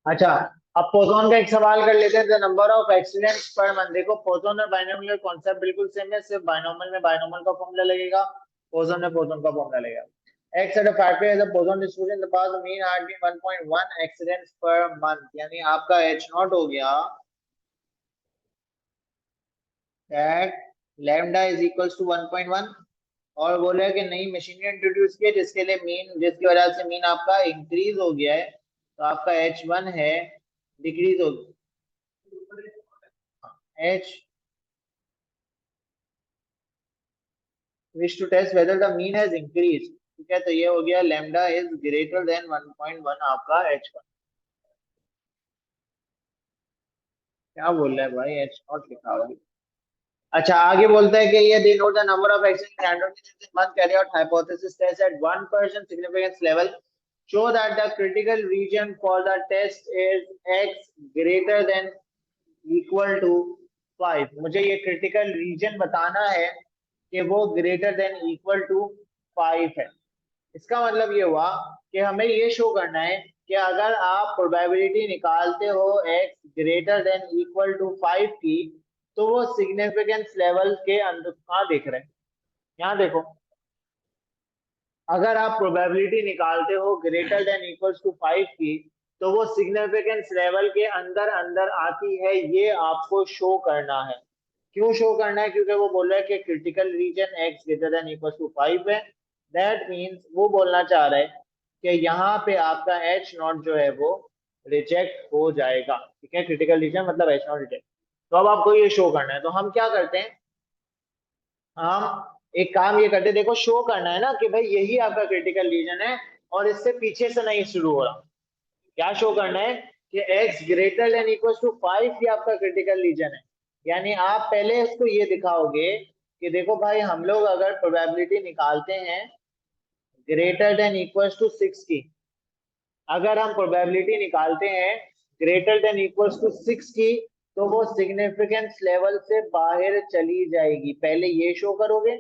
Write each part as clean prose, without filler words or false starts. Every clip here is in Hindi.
अच्छा, अब पोजोन का एक सवाल कर लेते हैं। The number of accidents per month. देखो, पोजोन और बाइनोमियल कॉन्सेप्ट बिल्कुल सेम है, सिर्फ बाइनोमियल में बाइनोमियल का फॉर्मूला लगेगा, पोजोन में पोजोन का फॉर्मूला लगेगा। X at a factory as a Poisson distribution the past mean had been 1.1 accidents per month, यानी आपका एच नॉट हो गया that lambda is equals to 1.1। और बोले कि नई मशीनरी इंट्रोड्यूस की है जिसके लिए मीन, जिसकी वजह से मीन आपका इंक्रीज हो गया है, तो आपका एच वन है डिक्रीज हो H wish to test whether the mean has increase. ठीक है, तो ये हो गया लैम्डा इज ग्रेटर देन 1.1 आपका एच वन। क्या बोल रहा है भाई, एच नॉट लिखा हुआ है। अच्छा, आगे बोलता है कि ये denote the number of action randomly must carry out hypothesis test at 1% significance level show that the critical region for the test is x greater than equal to 5। मुझे ये क्रिटिकल रीजन बताना है कि वो ग्रेटर देन इक्वल टू 5 है। इसका मतलब ये हुआ कि हमें ये शो करना है कि अगर आप प्रोबेबिलिटी निकालते हो x greater than equal to 5 की, तो वो सिग्निफिकेंस लेवल के अंदर कहाँ देख रहे हैं, यहाँ देखो। अगर आप प्रोबेबिलिटी निकालते हो ग्रेटर देन इक्वल्स टू 5 की, तो वो सिग्निफिकेंस लेवल के अंदर अंदर आती है, ये आपको शो करना है। क्यों शो करना है? क्योंकि वो बोल रहा है कि critical region x greater than equals to 5 है। दैट मीन्स वो बोलना चाह रहा है कि यहाँ पे आपका एच नॉट जो है वो रिजेक्ट हो जाएगा। ठीक है, क्रिटिकल रीजन मतलब एच नॉट रिजेक्ट। तो अब आपको ये शो करना है, तो हम क्या करते हैं, हम एक काम ये करते, देखो शो करना है ना कि भाई यही आपका क्रिटिकल रीजन है और इससे पीछे से नहीं शुरू हो रहा। क्या शो करना है कि x greater than equal to 5 ही आपका क्रिटिकल रीजन है। यानी आप पहले इसको ये दिखाओगे कि देखो भाई, हम लोग अगर प्रोबेबिलिटी निकालते हैं ग्रेटर देन इक्वल टू 6 की, अगर हम प्रोबेबिलिटी निकालते हैं ग्रेटर देन इक्वल टू 6 की, तो वो सिग्निफिकेंस लेवल से बाहर चली जाएगी। पहले ये शो करोगे,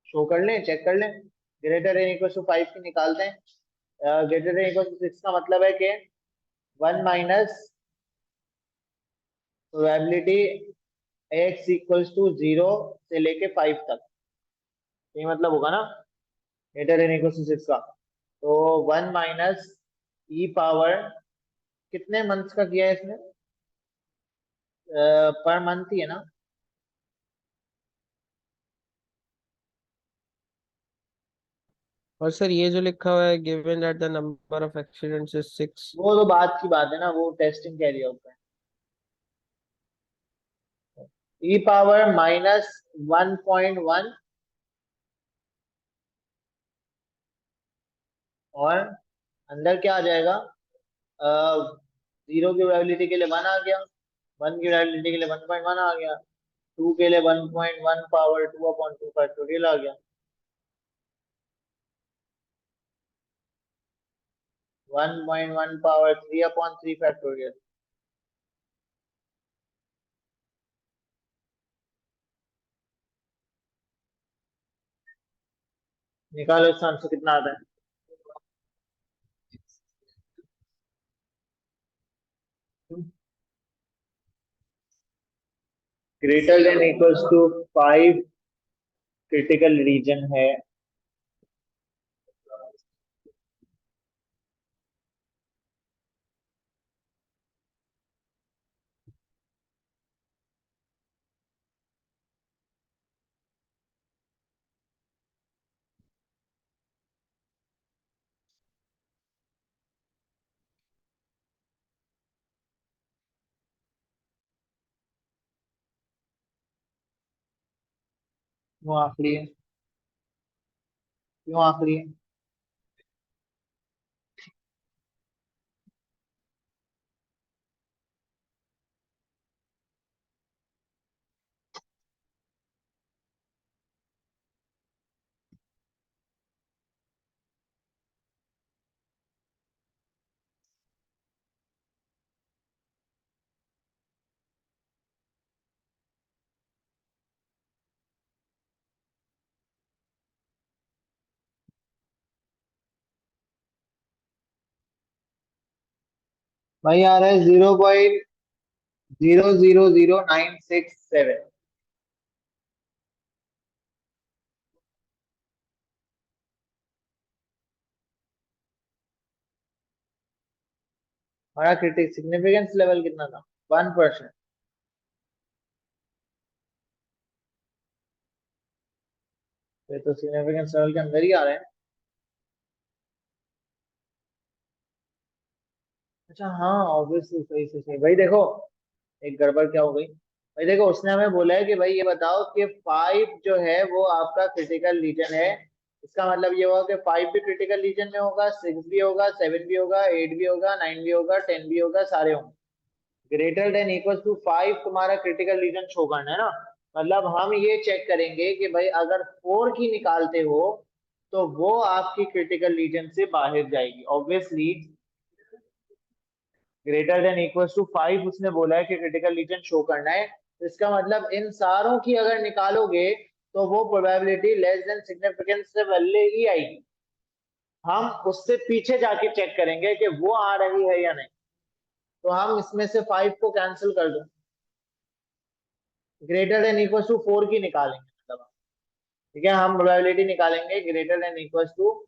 शो कर लें, चेक कर लें। ग्रेटर देन इक्वल टू 5 की निकालते हैं, ग्रेटर देन इक्वल टू 6 का मतलब है कि 1 minus probability x equals to 0 से लेके 5 तक, ये मतलब होगा ना ग्रेटर देन इक्वल टू 6 का। तो 1 माइनस ई पावर, कितने मंथ्स का किया है इसने, पर मंथ ही है ना। और सर ये जो लिखा हुआ है given that the number of accidents is 6। वो तो बात की बात है ना, वो टेस्टिंग कैरी होता है। ई पावर माइनस 1.1 और अंदर क्या आ जाएगा, जीरो की प्रोबेबिलिटी के लिए 1 आ गया, 1 की प्रोबेबिलिटी के लिए 1.1 आ गया, 2 के लिए 1.1 पावर 2/2 फैक्टोरियल आ गया, 1.1 पावर 3/3 फैक्टोरियल। निकालो इसका आंसर कितना आता है। Greater than equals to 5 critical region है। क्यों आखिरी है, क्यों आखिरी है? भाई आ रहा है 0.000967। हमारा क्रिटिक सिग्निफिकेंस लेवल कितना था? 1%। ये तो सिग्निफिकेंस लेवल के अंदर ही आ रहे हैं। अच्छा हाँ, ऑब्वियसली, सही से सही भाई। देखो एक गड़बड़ क्या हो गई भाई। देखो उसने हमें बोला है कि भाई ये बताओ कि 5 जो है वो आपका क्रिटिकल रीजन है। इसका मतलब ये होगा कि 5 भी क्रिटिकल रीजन में होगा, 6 भी होगा, 7 भी होगा, 8 भी होगा, 9 भी होगा, 10 भी होगा, सारे होंगे। ग्रेटर देन इक्वल टू 5 तुम्हारा क्रिटिकल रीजन शो करना है ना। मतलब हम ये चेक करेंगे कि भाई अगर 4 की निकालते हो तो वो आपकी क्रिटिकल रीजन से बाहर जाएगी obviously. Greater than equal to 5 उसने बोला है कि क्रिटिकल रीजन शो करना है, तो इसका मतलब इन सारों की अगर निकालोगे तो वो प्रोबेबिलिटी लेस देन सिग्निफिकेंस से पहले ही आएगी। हम उससे पीछे जाके चेक करेंगे कि वो आ रही है या नहीं। तो हम इसमें से 5 को कैंसिल कर दो, ग्रेटर देन इक्वल टू 4 की निकालेंगे मतलब। ठीक है, हम प्रोबेबिलिटी निकालेंगे ग्रेटर देन इक्वल टू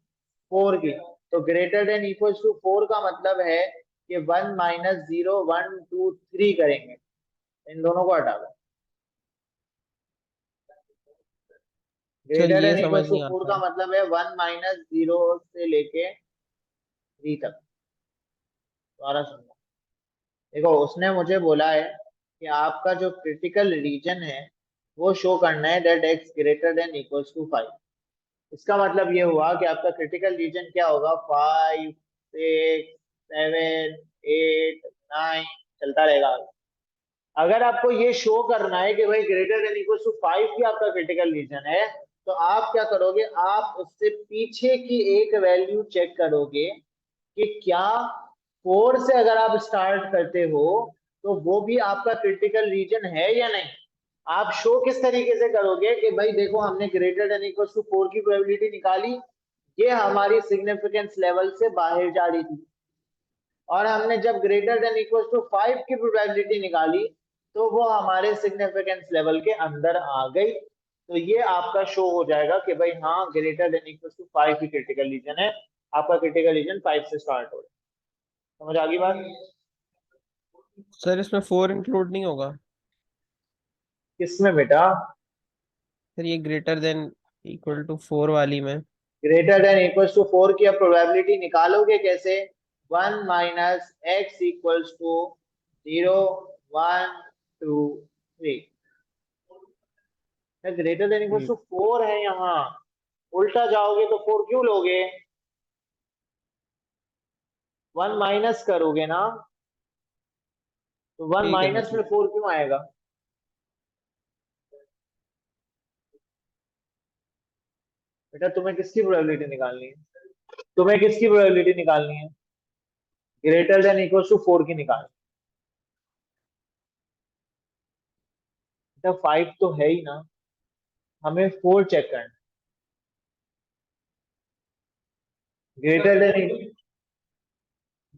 4 की। तो ग्रेटर देन इक्वल टू 4 का मतलब है कि 1 - 0 1 2 3 करेंगे। इन दोनों को हटा दो। सर ग्रेटर ये देन इक्वल समझ टू नहीं 4 आता का है। मतलब है 1 - 0 से लेके 3 तक। दोबारा सुनना। देखो उसने मुझे बोला है कि आपका जो क्रिटिकल रीजन है वो शो करना है that x greater than equal to 5। इसका मतलब ये हुआ कि आपका क्रिटिकल रीजन क्या होगा? 5 6 7 8 9, चलता रहेगा। अगर आपको ये शो करना है कि भाई ग्रेटर देन इक्वल टू 5 ही आपका क्रिटिकल रीजन है, तो आप क्या करोगे? आप उससे पीछे की एक वैल्यू चेक करोगे कि क्या 4 से अगर आप स्टार्ट करते हो तो वो भी आपका क्रिटिकल रीजन है या नहीं। आप शो किस तरीके से करोगे कि भाई देखो हमने ग्रेटर देन इक्वल टू 4 की प्रोबेबिलिटी निकाली, ये हमारी सिग्निफिकेंस लेवल से बाहर जा रही थी। और हमने जब ग्रेटर देन इक्वल टू 5 की प्रोबेबिलिटी निकाली तो वो हमारे सिग्निफिकेंस लेवल के अंदर आ गई। तो ये आपका शो हो जाएगा कि भाई हाँ ग्रेटर देन इक्वल टू 5 ही क्रिटिकल रीजन है। आपका क्रिटिकल रीजन 5 से स्टार्ट हो रहा है। समझ आ गई बात? सर इसमें 4 इंक्लूड नहीं होगा? किसमें बेटा? सर ये ग्रेटर देन इक्वल टू 4 वाली में। ग्रेटर देन इक्वल टू 4 की अब प्रोबेबिलिटी निकालोगे कैसे? 1 - x = 0 1 2 3। ग्रेटर देन इक्वल जी। टू 4 है यहाँ। उल्टा जाओगे तो 4 क्यों लोगे? 1 माइनस करोगे ना, तो 1 ठीक है सर, माइनस में ठीक। 4 क्यों आएगा? बेटा तुम्हें किसकी प्रोबेबिलिटी निकालनी है? तुम्हें किसकी प्रोबेबिलिटी निकालनी है? ग्रेटर देन इक्वल टू 4 की निकाल। बेटा 5 तो है ही ना, हमें 4 चेक करना। Greater than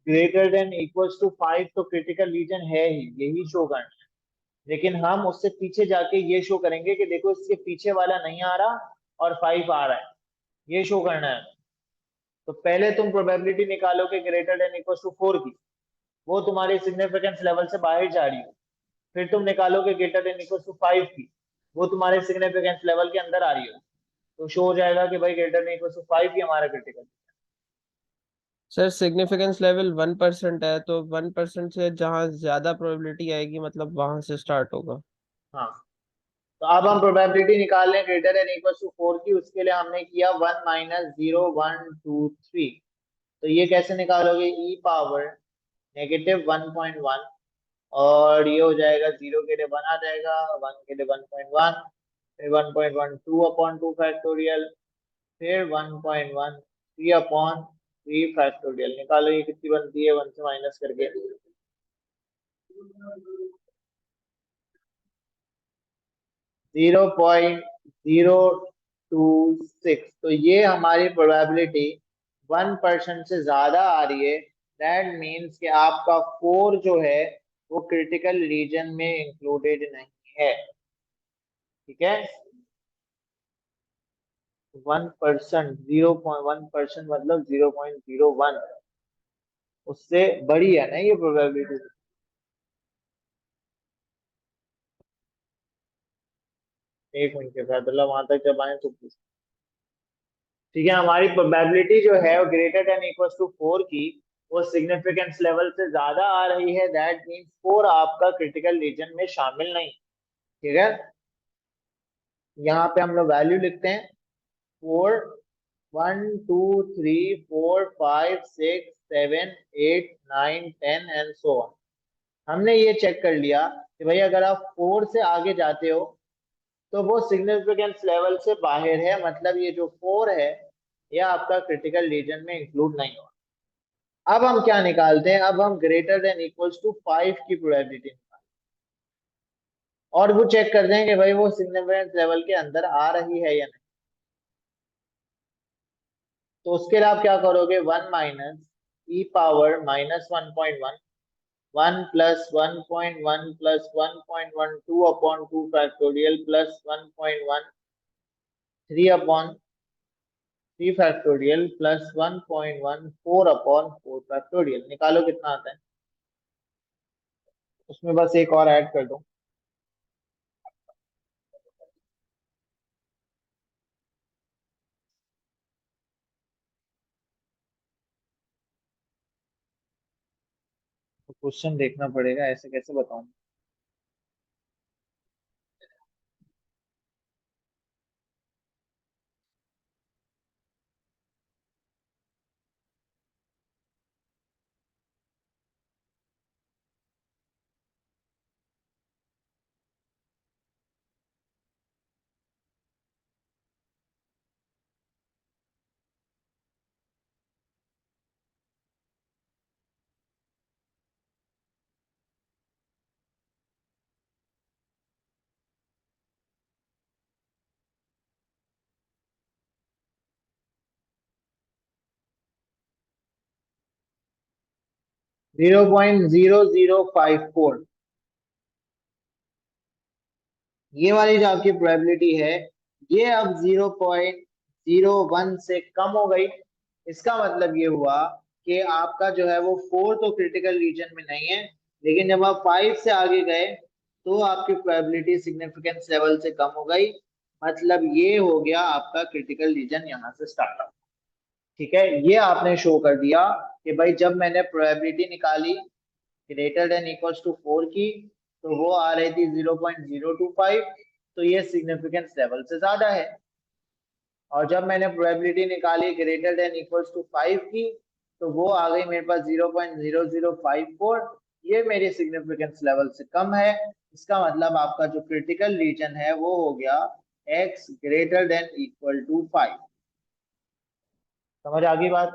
greater than equals to 5 तो क्रिटिकल रीजन है ही, यही शो करना है। लेकिन हम उससे पीछे जाके ये शो करेंगे कि देखो इसके पीछे वाला नहीं आ रहा और 5 आ रहा है, ये शो करना है। तो पहले तुम प्रोबेबिलिटी निकालोगे ग्रेटर देन इक्वल्स टू 4 की, वो तुम्हारे सिग्निफिकेंस लेवल से बाहर जा रही हो। फिर तुम निकालोगे ग्रेटर देन इक्वल्स टू 5 की, वो तुम्हारे सिग्निफिकेंस लेवल के अंदर आ रही हो। तो शो हो जाएगा कि भाई ग्रेटर देन इक्वल्स टू 5 ही हमारा क्रिटिकल। सर सिग्निफिकेंस लेवल 1% है, तो 1% से जहाँ ज्यादा प्रोबेबिलिटी आएगी मतलब वहां से स्टार्ट होगा। हाँ, तो अब हम प्रोबेबिलिटी निकाल लें ग्रेटर देन इक्वल टू 4 की। उसके लिए हमने किया 1 - 0 1 2 3। तो ये कैसे निकालोगे? ई पावर -1.1, और ये हो जाएगा 0 के लिए 1 आ जाएगा, 1 के लिए 1.1, फिर 1.1 2/2 फैक्टोरियल, फिर 1.1 3/3 फैक्टोरियल। निकालो ये कितनी बनती है 1 से माइनस करके। 0.026। तो ये हमारी प्रोबेबिलिटी 1% से ज्यादा आ रही है दैट मीन्स कि आपका 4 जो है वो क्रिटिकल रीजन में इंक्लूडेड नहीं है। ठीक है, 1%, 0.1% मतलब 0.01, उससे बड़ी है ना ये प्रोबेबिलिटी। एक मिनट के साथ मतलब वहां तक जब आए तो पूछ। ठीक है, हमारी प्रोबेबिलिटी जो है वो ग्रेटर देन इक्वल टू 4 की, वो सिग्निफिकेंस लेवल से ज्यादा आ रही है, दैट मीन्स 4 आपका क्रिटिकल रीजन में शामिल नहीं। ठीक है, यहाँ पे हम लोग वैल्यू लिखते हैं। 4, 1 2 3 4 5 6 7 8 9 10 एंड सो ऑन। हमने ये चेक कर लिया कि भाई अगर आप 4 से आगे जाते हो तो वो सिग्निफिकेंस लेवल से बाहर है, मतलब ये जो 4 है ये आपका क्रिटिकल रीजन में इंक्लूड नहीं हुआ। अब हम क्या निकालते हैं, अब हम ग्रेटर देन इक्वल्स टू 5 की प्रोबेबिलिटी निकालते हैं और वो चेक कर दें कि भाई वो सिग्निफिकेंस लेवल के अंदर आ रही है या नहीं। तो उसके लिए आप क्या करोगे, 1 - e⁻−1.1, 1 + 1.1 + 1.1 2/2 फैक्टोरियल प्लस 1.1 3/3 प्लस 1.1 4/4 निकालो कितना आता है। उसमें बस एक और ऐड कर दो। तो क्वेश्चन देखना पड़ेगा, ऐसे कैसे बताऊं। 0.0054, ये वाली जो आपकी प्रोबेबिलिटी है ये अब 0.01 से कम हो गई। इसका मतलब ये हुआ कि आपका जो है वो 4 तो क्रिटिकल रीजन में नहीं है, लेकिन जब आप 5 से आगे गए तो आपकी प्रोबेबिलिटी सिग्निफिकेंस लेवल से कम हो गई। मतलब ये हो गया आपका क्रिटिकल रीजन यहाँ से स्टार्ट। ठीक है, ये आपने शो कर दिया कि भाई जब मैंने प्रोबेबिलिटी निकाली ग्रेटर देन इक्वल्स टू 4 की, तो वो आ रही थी 0.025, तो ये सिग्निफिकेंस लेवल से ज्यादा है। और जब मैंने प्रोबेबिलिटी निकाली ग्रेटर देन इक्वल्स टू 5 की, तो वो आ गई मेरे पास 0.0054, ये मेरी सिग्निफिकेंस लेवल से कम है। इसका मतलब आपका जो क्रिटिकल रीजन है वो हो गया x greater than equal to 5। समझ आ गई बात।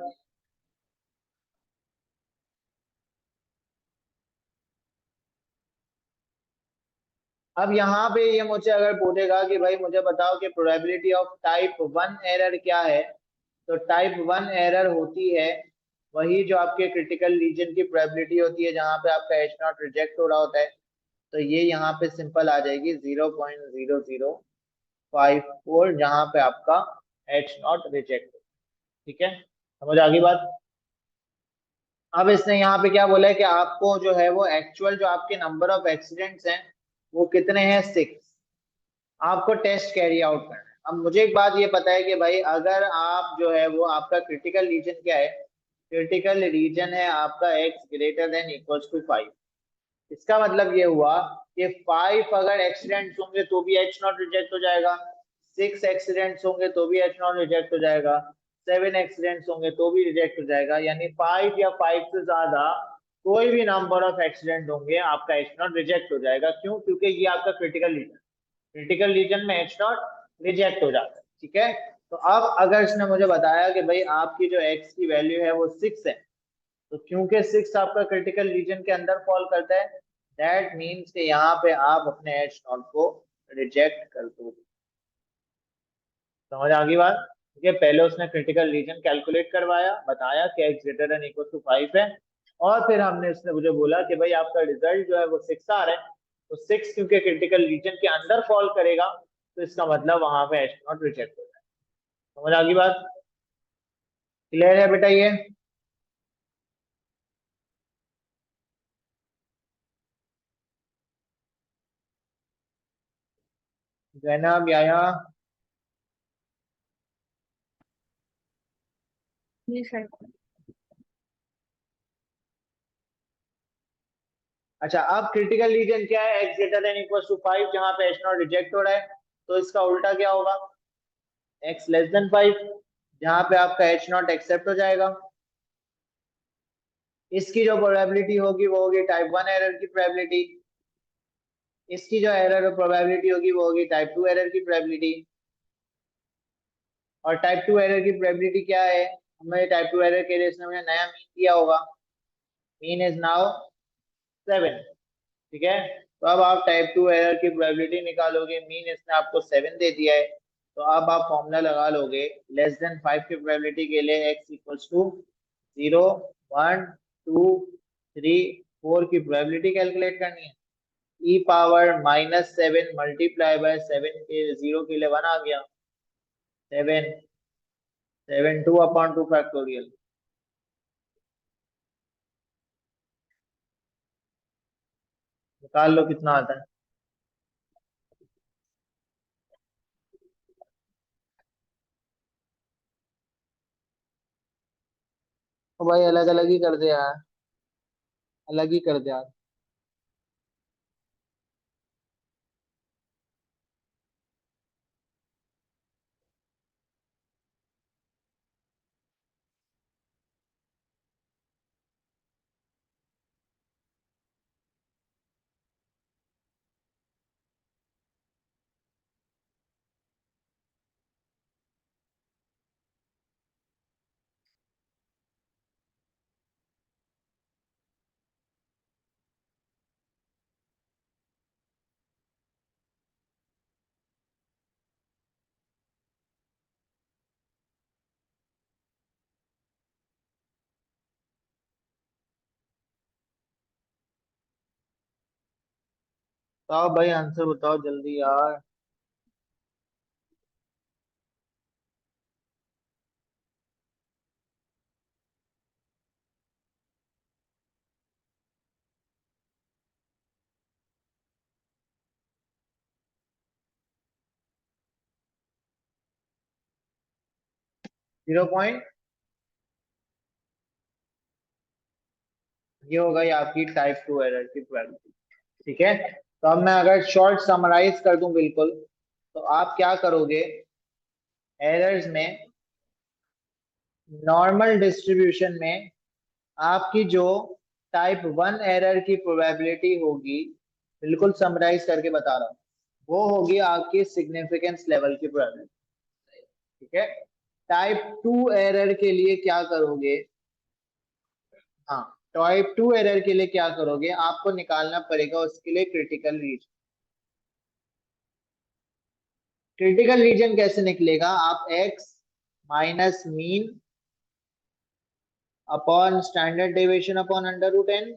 अब यहाँ पे ये मुझे अगर पूछेगा कि भाई मुझे बताओ कि प्रोबेबिलिटी ऑफ टाइप 1 एरर क्या है, तो टाइप 1 एरर होती है वही जो आपके क्रिटिकल रीजन की प्रोबेबिलिटी होती है जहाँ पे आपका एच नॉट रिजेक्ट हो रहा होता है। तो ये यहाँ पे सिंपल आ जाएगी 0.0054, जहाँ पे आपका एच नॉट रिजेक्ट। ठीक है, समझ आ गई बात। अब इसने यहाँ पे क्या बोला है कि आपको जो है वो एक्चुअल जो आपके नंबर ऑफ एक्सीडेंट्स हैं वो कितने हैं, 6। आपको टेस्ट कैरी आउट करना है। अब मुझे एक बात ये पता है कि भाई अगर आप जो है वो आपका क्रिटिकल रीजन क्या है, क्रिटिकल रीजन है आपका x greater than equals to 5। इसका मतलब ये हुआ कि 5 अगर एक्सीडेंट्स होंगे तो भी एच नॉट रिजेक्ट हो जाएगा, 6 एक्सीडेंट्स होंगे तो भी एच नॉट रिजेक्ट हो जाएगा, 7 एक्सीडेंट्स होंगे तो भी रिजेक्ट हो जाएगा, यानी 5 या 5 से ज्यादा कोई भी नंबर ऑफ एक्सीडेंट होंगे आपका एच नॉट रिजेक्ट हो जाएगा। क्यों, क्योंकि ये आपका क्रिटिकल रीजन, क्रिटिकल रीजन में एच नॉट रिजेक्ट हो जाता है। ठीक है, तो अब अगर इसने मुझे बताया कि भाई आपकी जो एक्स की वैल्यू है वो 6 है, तो क्योंकि 6 आपका क्रिटिकल रीजन के अंदर फॉल करता है, दैट मीन्स कि यहाँ पे आप अपने एच नॉट को रिजेक्ट कर दो। समझ आ गई बात। ठीक है, पहले उसने क्रिटिकल रीजन कैलकुलेट करवाया, बताया कि x greater than equal to 5 है, और फिर हमने उसने मुझे बोला कि भाई आपका रिजल्ट जो है वो 6 आ रहा है, तो 6 क्योंकि क्रिटिकल रीजन के अंदर फॉल करेगा, तो इसका मतलब वहां पे एस्ट्रोनॉट रिजेक्ट हो जाए। समझ आ गई बात? क्लियर है बेटा ये? जैनब, याया? जी सर। अच्छा, अब क्रिटिकल रीजन क्या है? X greater than equal to 5, जहां पे एच नॉट रिजेक्ट हो रहा है, तो इसका उल्टा क्या होगा? एक्स लेस देन 5, जहां पे आपका एच नॉट एक्सेप्ट हो जाएगा। इसकी जो प्रोबेबिलिटी होगी वो होगी टाइप 1 एरर की प्रोबेबिलिटी। इसकी जो एरर प्रोबेबिलिटी होगी वो होगी टाइप 2 एरर की प्रोबेबिलिटी। और टाइप 2 एरर की प्रोबेबिलिटी क्या है? हमें टाइप 2 एरर के लिए इसने मुझे नया मीन दिया होगा। Mean is now 7। ठीक है, तो अब आप टाइप 2 एरर की प्रोबेबिलिटी निकालोगे, मीन इसने आपको 7 दे दिया है, तो अब आप फॉर्मूला लगा लोगे लेस देन 5 की प्रोबेबिलिटी के लिए एक्स इक्वल्स टू 0, 1, 2, 3, 4 की प्रोबेबिलिटी कैलकुलेट करनी है। ई पावर -7 मल्टीप्लाई बाय 7 के 0 के लिए 1 आ गया, 7, 7 2 अपॉन 2 फैक्टोरियल। निकाल लो कितना आता है। तो भाई अलग अलग ही कर दे यार, अलग ही कर दे यार। बताओ भाई, आंसर बताओ जल्दी यार। 0 पॉइंट, ये हो गई आपकी टाइप 2 एरर की प्रोबेबिलिटी। ठीक है, तो अब मैं अगर शॉर्ट समराइज कर दूं बिल्कुल, तो आप क्या करोगे? एरर्स में, नॉर्मल डिस्ट्रीब्यूशन में आपकी जो टाइप 1 एरर की प्रोबेबिलिटी होगी, बिल्कुल समराइज करके बता रहा हूँ, वो होगी आपकी सिग्निफिकेंस लेवल की प्रोबेबिलिटी। ठीक है, टाइप 2 एरर के लिए क्या करोगे? हाँ, टाइप 2 एरर के लिए क्या करोगे? आपको निकालना पड़ेगा उसके लिए क्रिटिकल रीजन। क्रिटिकल रीजन कैसे निकलेगा? आप x minus mean upon standard deviation upon under root N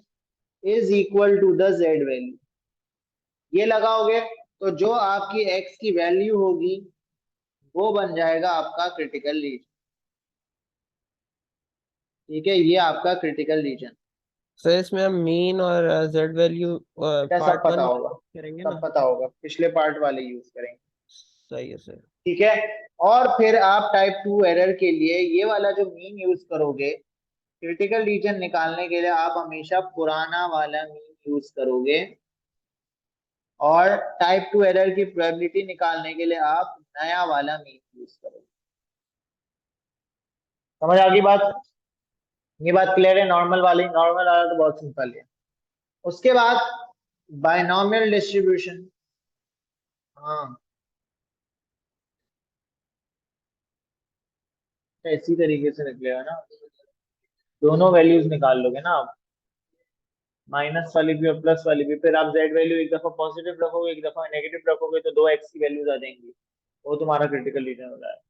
is equal to the Z value, ये लगाओगे, तो जो आपकी x की वैल्यू होगी वो बन जाएगा आपका क्रिटिकल रीजन। ठीक है, ये आपका क्रिटिकल रीजन। सर इसमें हम मीन और जेड वैल्यू बेटा सब पार्ट पता वन होगा, करेंगे सब ना। पता होगा, पिछले पार्ट वाले यूज करेंगे। सही है सर। ठीक है, और फिर आप टाइप 2 एरर के लिए ये वाला जो मीन यूज करोगे, क्रिटिकल रीजन निकालने के लिए आप हमेशा पुराना वाला मीन यूज करोगे, और टाइप 2 एरर की प्रोबेबिलिटी निकालने के लिए आप नया वाला मीन यूज करोगे। समझ आ गई बात? ये बात क्लियर है? नॉर्मल वाली, नॉर्मल वाला तो बहुत सिंपल है। उसके बाद बायनॉमियल डिस्ट्रीब्यूशन। हाँ, तो इसी तरीके से निकलेगा ना, दोनों वैल्यूज निकाल लोगे ना आप, माइनस वाली भी और प्लस वाली भी, फिर आप जेड वैल्यू एक दफा पॉजिटिव रखोगे, एक दफा नेगेटिव रखोगे, तो दो एक्स की वैल्यूज आ जाएंगी, वो तुम्हारा क्रिटिकल रीजन हो जाएगा।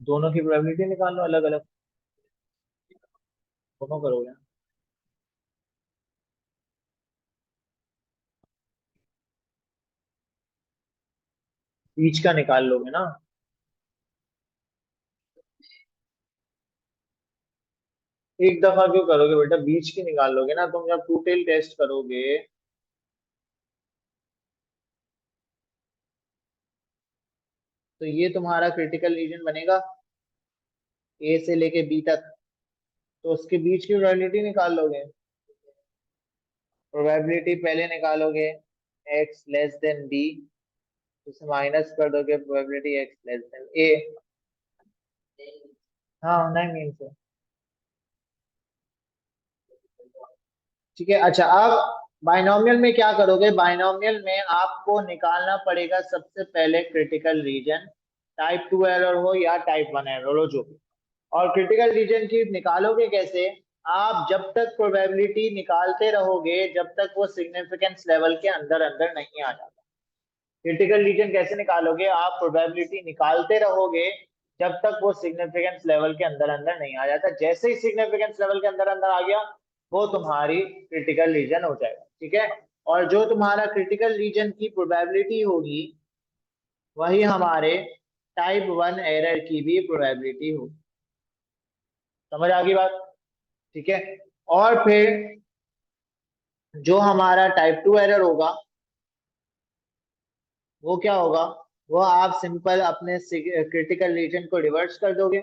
दोनों की प्रोबेबिलिटी निकाल लो अलग अलग। दोनों करोगे? बीच का निकाल लोगे ना? एक दफा क्यों करोगे बेटा, बीच की निकाल लोगे ना तुम, जब टू टेल टेस्ट करोगे। तो ये तुम्हारा क्रिटिकल रीजन बनेगा, ए से लेके बी तक। तो उसके बीच की प्रोबेबिलिटी निकाल लोगे। प्रोबेबिलिटी पहले निकालोगे, एक्स लेस देन बी, उसे माइनस कर दोगे प्रोबेबिलिटी एक्स लेस देन ए। हाँ, नहीं मीन से। ठीक है, अच्छा अब बाइनोमियल में क्या करोगे? बाइनोमियल में आपको निकालना पड़ेगा सबसे पहले क्रिटिकल रीजन, टाइप 2 एरर हो या टाइप 1 एरर हो, जो भी। और क्रिटिकल रीजन की निकालोगे कैसे? आप जब तक प्रोबेबिलिटी निकालते रहोगे जब तक वो सिग्निफिकेंस लेवल के अंदर अंदर नहीं आ जाता। क्रिटिकल रीजन कैसे निकालोगे? आप प्रोबेबिलिटी निकालते रहोगे जब तक वो सिग्निफिकेंस लेवल के अंदर अंदर नहीं आ जाता। जैसे ही सिग्निफिकेंस लेवल के अंदर अंदर आ गया, वो तुम्हारी क्रिटिकल रीजन हो जाएगा। ठीक है, और जो तुम्हारा क्रिटिकल रीजन की प्रोबेबिलिटी होगी, वही हमारे टाइप 1 एरर की भी प्रोबेबिलिटी होगी। समझ आ गई बात? ठीक है, और फिर जो हमारा टाइप 2 एरर होगा, वो क्या होगा? वो आप सिंपल अपने क्रिटिकल रीजन को रिवर्स कर दोगे,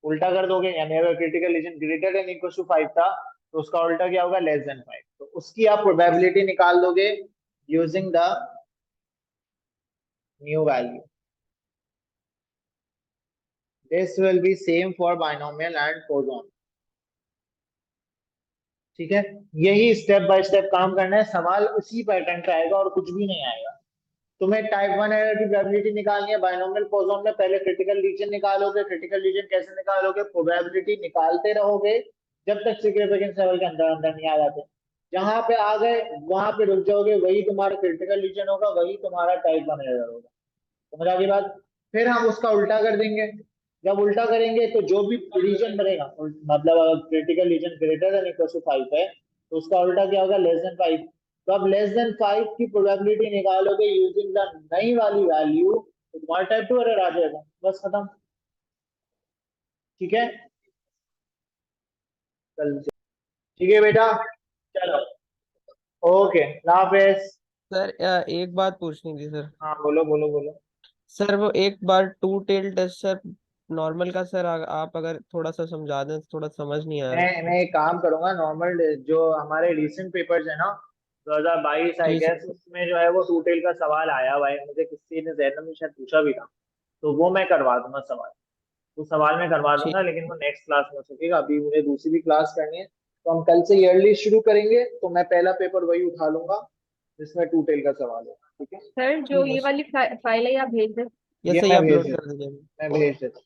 उल्टा कर दोगे। यानी अगर critical region greater than equal to 5 था, तो उसका उल्टा क्या होगा? Less than 5। तो उसकी आप प्रोबेबिलिटी निकाल दोगे using the new value. This will be same for binomial and Poisson. ठीक है, यही स्टेप बाय स्टेप काम करना है, सवाल उसी पैटर्न का आएगा और कुछ भी नहीं आएगा। तुम्हें टाइप 1 एरर की प्रोबेबिलिटी निकालनी है बाइनोमियल पोजोन में, पहले क्रिटिकल रीजन निकालोगे। क्रिटिकल रीजन कैसे निकालोगे? प्रोबेबिलिटी निकालते रहोगे जब तक सिग्निफिकेंस लेवल के अंदर अंदर नहीं आ जाते। जहां पे आ गए वहां पे रुक जाओगे, वही तुम्हारा क्रिटिकल रीजन होगा, वही तुम्हारा टाइप 1 एरर होगा। समझ आ गई बात? फिर हम उसका उल्टा कर देंगे। जब उल्टा करेंगे तो जो भी रीजन बनेगा, मतलब अगर critical region greater than equal to 5 है, तो उसका उल्टा क्या होगा? Less than 5। तो अब लेस देन 5 की प्रोबेबिलिटी निकालोगे यूजिंग द नई वाली वैल्यू, तो तुम्हारा टाइप 2 एरर आ जाएगा, बस खत्म। ठीक है, चल ठीक है बेटा, चलो, ओके, ना हाफिज। सर एक बात पूछनी थी सर। हाँ बोलो बोलो बोलो। सर वो एक बार two tail test sir, normal का सर आप अगर थोड़ा सा समझा दें तो थोड़ा समझ नहीं आ रहा। मैं एक काम करूंगा, नॉर्मल जो हमारे रिसेंट पेपर्स है ना, 2022 आई जी सर। गेस, उसमें जो है वो टूटेल का सवाल आया हुआ है, मुझे किसी ने जहन में शायद पूछा भी था। तो वो मैं करवा दूंगा सवाल। वो सवाल मैं करवा दूंगा, ठीक। लेकिन वो नेक्स्ट क्लास में हो सकेगा, अभी मुझे दूसरी भी क्लास करनी है। तो हम कल से ईयरली शुरू करेंगे, तो मैं पहला पेपर वही उठा लूंगा जिसमें टूटेल का सवाल है। ठीक है, सर जो ठीक है ये सर। वाली फाइल है ये आप भेज दें। ये ये सही मैं भेज अपलोड कर देता दीजिए। मैं भेज देता